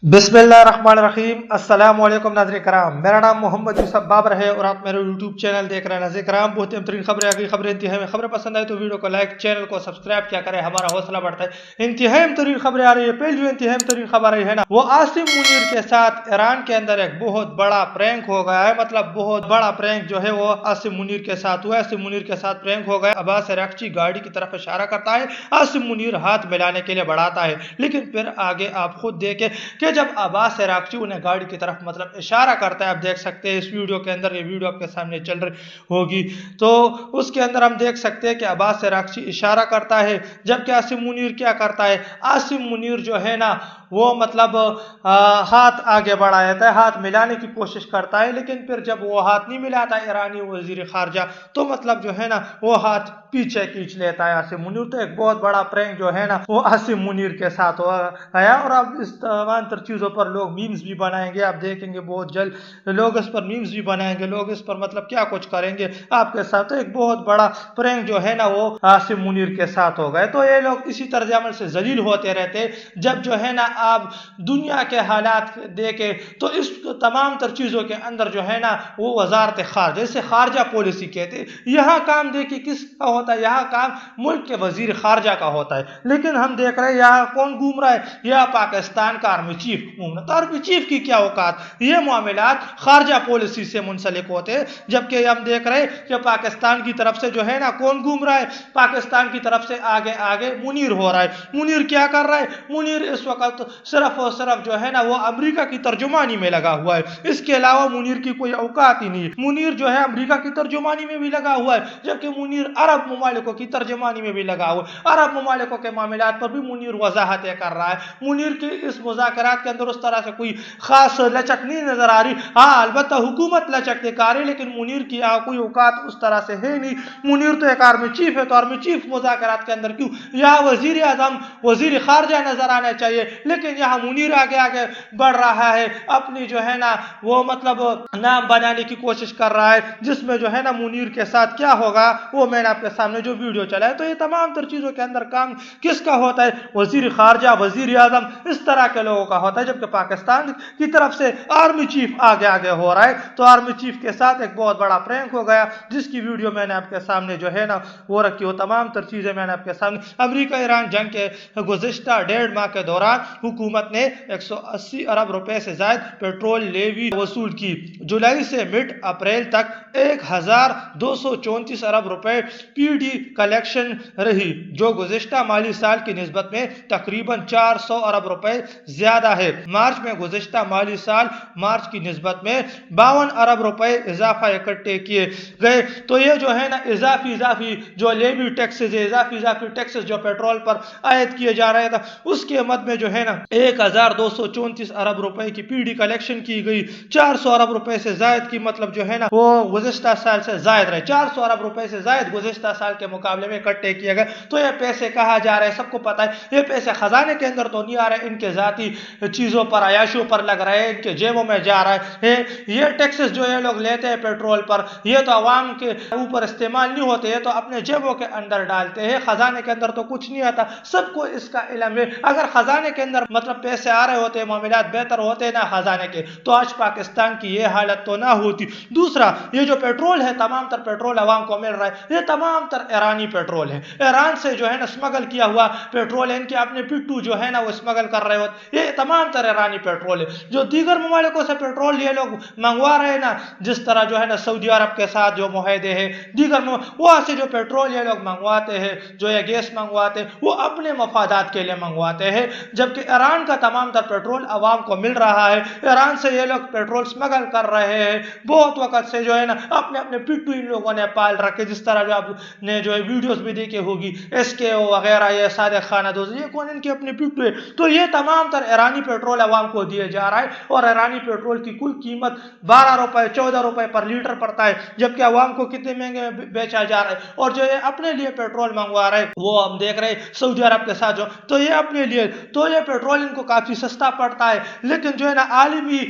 बिस्मिल्लाहिर्रहमानिर्रहीम। अस्सलाम वालेकुम नाज़रीन कराम, मेरा नाम मोहम्मद यूसुफ बाबर है और आप मेरे यूट्यूब चैनल देख रहे हैं। नाज़रीन कराम, बहुत ही बेहतरीन खबरें आ गई। खबरें इंतहाई में खबरें पसंद आई तो वीडियो को लाइक, चैनल को सब्सक्राइब क्या करें, हमारा हौसला बढ़ता है। इंतहाई बेहतरीन खबरें आ रही है। पहली जो इंतहाई बेहतरीन खबर आ रही है ना, वो आसिम मुनीर के साथ ईरान के अंदर एक बहुत बड़ा प्रैंक हो गया है। मतलब बहुत बड़ा प्रैंक जो है वो आसिम मुनीर के साथ हुआ है। आसिम मुनीर के साथ प्रैंक हो गया। अब्बास अरागची गाड़ी की तरफ इशारा करता है, आसिम मुनीर हाथ मिलाने के लिए बढ़ाता है, लेकिन फिर आगे आप खुद देखें कि जब अब्बास अरागची उन्हें गाड़ी की तरफ मतलब इशारा करता है, आप देख सकते हैं इस वीडियो के अंदर, ये वीडियो आपके सामने चल रही होगी, तो उसके अंदर हम देख सकते हैं कि अब्बास अरागची इशारा करता है, जबकि आसिम मुनीर क्या करता है, आसिम मुनीर जो है ना वो मतलब हाथ आगे बढ़ाता है, हाथ मिलाने की कोशिश करता है, लेकिन फिर जब वो हाथ नहीं मिलाता ईरानी वजीर खारजा, तो मतलब जो है ना वो हाथ पीछे खींच लेता है आसिम मुनीर। तो एक बहुत बड़ा प्रैंक जो है ना वो आसिम मुनीर के साथ हो गया। और अब इस तमाम तर चीज़ों पर लोग मीम्स भी बनाएंगे, आप देखेंगे बहुत जल्द लोग इस पर मीम्स भी बनाएंगे, लोग इस पर मतलब क्या कुछ करेंगे आपके साथ। तो एक बहुत बड़ा प्रैंक जो है ना वो आसिम मुनीर के साथ हो गए। तो ये लोग इसी तर्ज अमल से जलील होते रहते, जब जो है ना आप दुनिया के हालात देखे तो इस तमाम तर चीज़ों के अंदर जो है ना वो वजारत खारजा, जैसे खारजा पॉलिसी कहते, यहाँ काम देखिए किसका होता है, यहाँ काम मुल्क के वजीर खारजा का होता है, लेकिन हम देख रहे हैं यहाँ कौन घूम रहा है, यहाँ पाकिस्तान का आर्मी चीफ घूम रहा है। तो आर्मी चीफ की क्या औकात, ये मामलात खारजा पॉलिसी से मुंसलिक होते हैं। जबकि हम देख रहे हैं कि पाकिस्तान की तरफ से जो है ना कौन घूम रहा है, पाकिस्तान की तरफ से आगे आगे मुनीर हो रहा है। मुनीर क्या कर रहा है, मुनीर इस वक्त सिर्फ और सिर्फ जो है ना वो अमेरिका की तर्जुमानी में लगा हुआ है, इसके अलावा मुनीर की कोई औकात ही नहीं है। मुनीर जो है अमेरिका की तर्जुमानी में भी लगा हुआ है, जबकि मुनीर अरब ममालिकों की तर्जुमानी में भी लगा हुआ है। अरब ममालिकों के मामलात पर भी मुनीर वजाहतें कर रहा है। मुनीर के इस मुज़ाकरात के अंदर उस तरह से कोई खास लचक नहीं नजर आ रही। हाँ, अलबत्ता हुकूमत लचक दिखा रही, लेकिन मुनीर की यहाँ कोई औकात उस तरह से है नहीं। मुनीर तो एक आर्मी चीफ है, तो आर्मी चीफ मुज़ाकरात के अंदर क्यों, यहाँ वजीर आजम वजीर खारजा नजर आना चाहिए, लेकिन यहाँ मुनीर आगे आगे बढ़ रहा है, अपनी जो है ना वो मतलब नाम बनाने की कोशिश कर रहा है, जिसमें जो है ना मुनीर के साथ क्या होगा वो मैंने आपके सामने जो वीडियो चला है। तो ये तमाम तर चीजों के अंदर काम किसका होता है, वजीर खारजा वजीर आजम इस तरह के लोगों का होता है, जबकि पाकिस्तान की तरफ से आर्मी चीफ आगे आगे हो रहा है। तो आर्मी चीफ के साथ एक बहुत बड़ा प्रैंक हो गया, जिसकी वीडियो मैंने आपके सामने जो है ना वो रखी हो, तमाम तर चीजें मैंने आपके सामने। अमेरिका ईरान जंग के गुज़िश्ता 1.5 माह के दौरान हुकूमत ने 180 अरब रुपए से ज्यादा पेट्रोल लेवी वसूल की। जुलाई से मिड अप्रैल तक 1234 अरब रुपए पीडी कलेक्शन रही, जो गुज़िश्ता माली साल की निस्बत में तकरीबन 400 अरब रुपए ज्यादा है। मार्च में गुज़िश्ता माली साल मार्च की निस्बत में 52 अरब रुपए इजाफा इकट्ठे किए गए। तो ये जो है ना इजाफी जो लेवी टैक्सेस है, इजाफी टैक्सेस जो पेट्रोल पर आयद किए जा रहे थे, उसके मद में जो है ना 1234 अरब रुपए की पीडी कलेक्शन की गई। 400 अरब रुपए से जायद की मतलब जो है ना वो गुज़िश्ता साल से जायद रहे, 400 अरब रुपए से जायद गुज़िश्ता साल के मुकाबले में इकट्ठे किए गए। तो ये पैसे कहाँ जा रहे हैं सबको पता है, ये पैसे खजाने के अंदर तो नहीं आ रहे, इनके जाती चीजों पर अयाशों पर लग रहे हैं, इनके जेबों में जा रहा है। ये टैक्सेस जो ये लोग लेते हैं पेट्रोल पर, ये तो अवाम के ऊपर इस्तेमाल नहीं होते, ये तो अपने जेबों के अंदर डालते हैं, खजाने के अंदर तो कुछ नहीं आता, सबको इसका इल्म है। अगर खजाने के अंदर मतलब पैसे आ रहे होते, मामलात बेहतर होते ना खजाने के, तो आज पाकिस्तान की ये हालत तो ना होती। दूसरा, ये जो पेट्रोल है, तमाम तर पेट्रोल अवाम को मिल रहा है, ये तमाम तर ईरानी पेट्रोल है, ईरान से जो है ना स्मगल किया हुआ पेट्रोल है, इनके अपने पिट्टू जो है ना वो स्मगल कर रहे होते, ये तमाम तर ईरानी पेट्रोल है। जो दीगर ममालिकों से पेट्रोल ये लोग मंगवा रहे हैं ना, जिस तरह जो है ना सऊदी अरब के साथ जो मुआहदे हैं, दीगर वहां से जो पेट्रोल ये लोग मंगवाते हैं, जो ये गैस मंगवाते हैं, वो अपने मफादात के लिए मंगवाते हैं, जबकि ईरान का तमाम तर पेट्रोल अवाम को मिल रहा है। ईरान से ये लोग पेट्रोल स्मगल कर रहे हैं, बहुत वक्त से जो है ना अपने अपने पिट्टू इन लोगों ने पाल रखे, जिस तरह जो आपने जो है वीडियोस भी देखी होगी, SKO वगैरह, ये सादे खाना दोस्त, ये कौन इनके अपने पिट्टू है। तो ये तमाम तर ईरानी पेट्रोल अवाम को दिए जा रहा है, और ईरानी पेट्रोल की कुल कीमत 12 रुपए 14 रुपए पर लीटर पड़ता है, जबकि अवाम को कितने महंगे में बेचा जा रहा है। और जो ये अपने लिए पेट्रोल मंगवा रहे हैं, वो हम देख रहे हैं सऊदी अरब के साथ जो, तो ये अपने लिए, तो ये पेट्रोल इनको काफी सस्ता पड़ता है, लेकिन जो है ना आलमी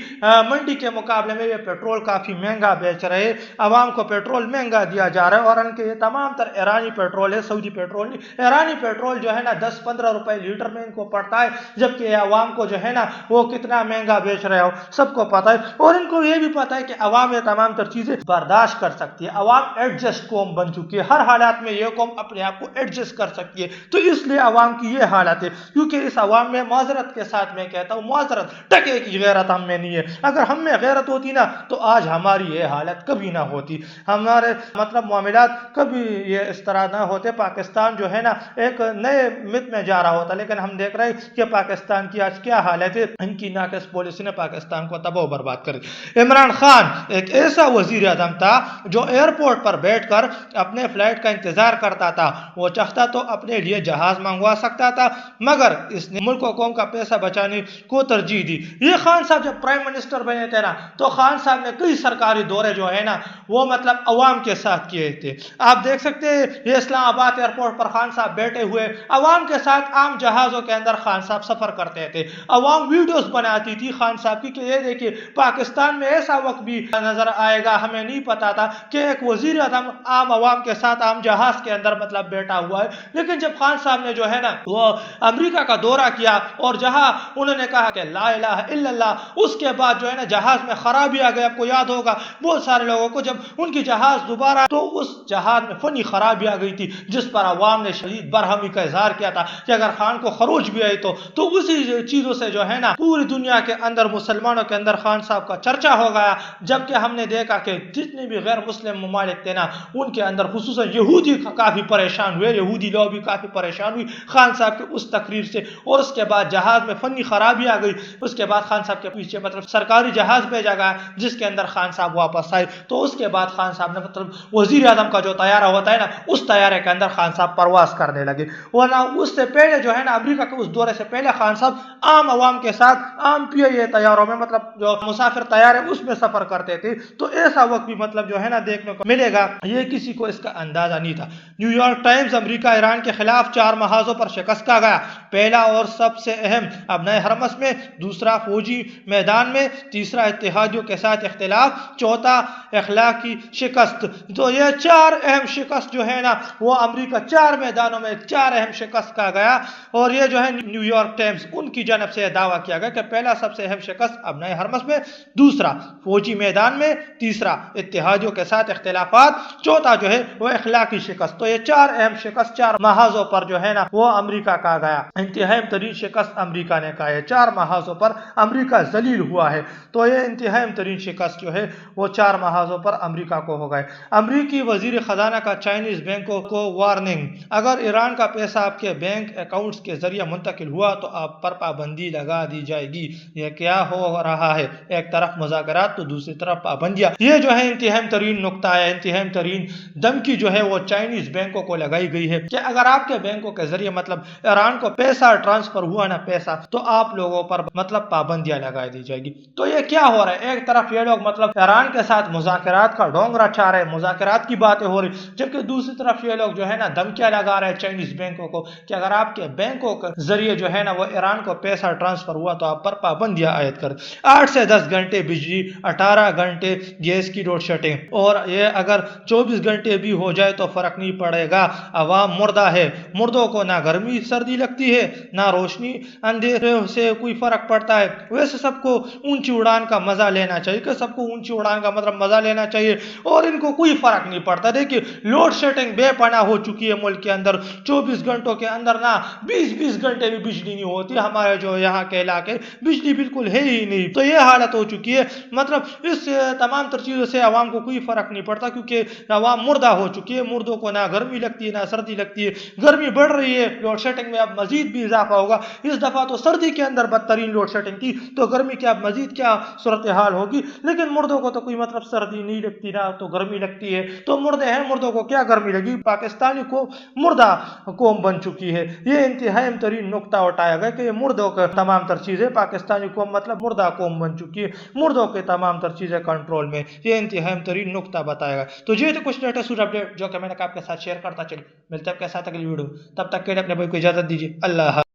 मंडी के मुकाबले में ये पेट्रोल काफी महंगा बेच रहे हैं, अवाम को पेट्रोल महंगा दिया जा रहा है। और इनके ये तमाम तमाम तर ईरानी पेट्रोल है, सऊदी पेट्रोल नहीं। ईरानी पेट्रोल जो है ना 10-15 रुपए लीटर में इनको पड़ता है, जबकि आवाम को जो है ना वो कितना महंगा बेच रहे हो सबको पता है। और इनको ये भी पता है कि अवाम ये तमाम तर चीजें बर्दाश्त कर सकती है। अवाम एडजस्ट कौम बन चुकी है, हर हालात में ये कौम अपने आप को एडजस्ट कर सकती है। तो इसलिए अवाम की ये हालत है, क्योंकि इस अवाम में माजरत के साथ मैं कहता हूँ, माजरत टके की गैरत हम में नहीं है। अगर हम में गैरत होती ना तो आज हमारी ये हालत कभी ना होती, हमारे मतलब मामलात कभी ये इस तरह ना होते। पाकिस्तान जो है ना एक नए मित में जा रहा होता, लेकिन हम देख रहे हैं कि पाकिस्तान की आज क्या हालत है। इनकी नाक़िस पॉलिसी ने पाकिस्तान को तबाह बर्बाद कर दिया। इमरान खान एक ऐसा वजीर आज़म था जो एयरपोर्ट पर बैठकर अपने फ्लाइट का इंतजार करता था। वो चाहता तो अपने लिए जहाज मंगवा सकता था, मगर इसने मुल्क और कौम का पैसा बचाने को तरजीह दी। ये खान साहब जब प्राइम मिनिस्टर बने थे ना, तो खान साहब ने कई सरकारी दौरे जो है ना वो मतलब अवाम के साथ किए थे। आप देख सकते हैं ये इस्लामाबाद एयरपोर्ट पर खान साहब बैठे हुए अवाम के साथ आम जहाजों के अंदर खान साहब सफर करते थे। अवाम वीडियोस बनाती थी खान साहब की कि ये देखिए पाकिस्तान में ऐसा वक्त भी नजर आएगा, हमें नहीं पता था कि एक वजीर आज़म आम अवाम के साथ आम जहाज के अंदर मतलब बैठा हुआ है। लेकिन जब खान साहब ने जो है ना वो अमेरिका का दौरा किया और जहां उन्होंने कहा कि ला इलाहा इल्लल्लाह, उसके बाद जो है ना जहाज में खराबी आ गई। आपको याद होगा बहुत सारे लोगों को जब उनकी जहाज दोबारा, तो उस जहाज में फनी खराबी आ गई थी, जिस पर अवाम ने शदीद बरहमी का इजहार किया था कि अगर खान को खरोच भी आई तो उसी चीजों से जो है ना पूरी दुनिया के अंदर मुसलमानों के अंदर खान साहब का चर्चा हो गया। जबकि हमने देखा कि जितने भी गैर मुस्लिम ममालिक थे ना उनके अंदर खुसूसन यहूदी काफी परेशान हुए, यहूदी लोग भी काफी परेशान हुई खान साहब के उस तकरीर से। और उसके बाद जहाज में फनी खराबी आ गई। उसके बाद खान साहब के पीछे मतलब सरकारी जहाज भेजा गया जिसके अंदर खान साहब वापस आए। तो उसके बाद खान साहब ने मतलब वजीर आजम का जो तैयारा होता है ना उस तैयारे के अंदर खान साहब परवास करने लगे। वरना उससे पहले जो है ना अमेरिका के उस दौरे से पहले खान साहब आम अवाम के साथ आम पीए तैयारों में मतलब जो मुसाफिर तैयार है उसमें सफर करते थे। तो ऐसा वक्त भी मतलब जो है ना देखने को मिलेगा, ये किसी को इसका अंदाजा नहीं था। न्यूयॉर्क टाइम्स अमेरिका ईरान के खिलाफ 4 महाजों पर शिकस्त का गया। पहला और सबसे अहम अबनाए हरमस में, दूसरा फौजी मैदान में, तीसरा इत्तेहादियों के साथ इख्तिलाफ, चौथा अखलाकी शिकस्त। तो ये 4 अहम शिकस्त जो है ना वो अमेरिका 4 मैदानों में 4 अहम शिकस्त का गया। और ये जो है न्यूयॉर्क टाइम्स उनकी जानब से दावा किया गया कि पहला सबसे अहम शिकस्त अबनाए हरमस में, दूसरा फौजी मैदान में, तीसरा इत्तेहादियों के साथ इख्तिलाफात, चौथा जो है वो अखलाकी शिकस्त। तो ये 4 अहम शिकस्त 4 महाजों पर जो है ना वो अमेरिका का गया। इंतहाई तरीन शिकस्त अमेरिका ने कहा है, 4 महाजों पर अमेरिका जलील हुआ है। तो ये इंतहाई तरीन शिकस्त जो है वो 4 महाजों पर अमेरिका को हो गए। अमेरिकी वजीर खजाना का चाइनीज बैंकों को वार्निंग, अगर ईरान का पैसा आपके बैंक अकाउंट्स के जरिए मुंतकिल हुआ तो आप पर पाबंदी लगा दी जाएगी। ये क्या हो रहा है, एक तरफ मुज़ाकरात तो दूसरी तरफ पाबंदियां। ये जो है इंतहाई तरीन नुक्ता है, इंतहाई तरीन धमकी जो है वो चाइनीज बैंकों को लगाई गई है कि अगर आपके बैंकों के जरिए मतलब ईरान को पैसा ट्रांसफर हुआ ना पैसा, तो आप लोगों पर मतलब पाबंदियां लगा दी जाएगी। तो ये क्या हो रहा है, एक तरफ ये लोग मतलब ईरान के साथ मुज़ाकरात का डोंगरा छा रहे, मुज़ाकरात की बातें हो रही, जबकि दूसरी तरफ ये लोग जो है ना धमकियां लगा रहे हैं चाइनीज बैंकों को कि अगर आपके बैंकों के जरिए जो है ना वो ईरान को पैसा ट्रांसफर हुआ तो आप पर पाबंदियां आयद कर। 8 से 10 घंटे बिजली, 18 घंटे गैस की लोड शेडिंग, और ये अगर 24 घंटे भी हो जाए तो फर्क नहीं पड़ेगा। अवाम मुर्दा है, मुर्दों को ना गर्मी सर्दी लगती है ना रोशनी अंधेरे से कोई फर्क पड़ता है। वैसे सबको ऊंची उड़ान का मजा लेना चाहिए, कि सबको ऊंची उड़ान का मतलब मजा लेना चाहिए और इनको कोई फर्क नहीं पड़ता। देखिए लोड शेडिंग बेपनाह हो चुकी है मुल्क के अंदर। 24 घंटों के अंदर ना 20-20 घंटे भी बिजली नहीं होती। हमारे जो यहाँ के इलाके बिजली बिल्कुल है ही नहीं। तो ये हालत हो चुकी है। मतलब इस तमाम तर चीजों से आवाम को कोई फर्क नहीं पड़ता, क्योंकि आवाम मुर्दा हो चुकी है। मुर्दों को ना गर्मी लगती है ना सर्दी लगती है। गर्मी बढ़ रही है, लोड शेडिंग में अब मजीद भी इजाफा होगा। इस दफा तो सर्दी के अंदर बदतरीन लोड शेडिंग थी, तो गर्मी की अब मजीद क्या सूरत हाल होगी। लेकिन मुर्दों को तो कोई मतलब सर्दी नहीं लगती ना तो गर्मी लगती है, तो मुर्दे हैं, मुर्दों को क्या गर्मी लगी। पाकिस्तानी को मुर्दा कौम बन चुकी है। ये इंतहाई तरीन नुक्ता उठाया गया कि ये मुर्दों का तमाम तर चीजें, पाकिस्तानी कौम मतलब मुर्दा कौम बन चुकी है, मुर्दों के तमाम तर चीजें कंट्रोल में। ये इंतहाई तरीन नुक्ता बताया गया। तो ये तो कुछ लेटेस्ट अपडेट जो कि मैंने आपके साथ शेयर करता चली। मिलते हैं आपके साथ अगली वीडियो, तब तक के लिए अपने भाई को इजाजत दीजिए। अल्लाह।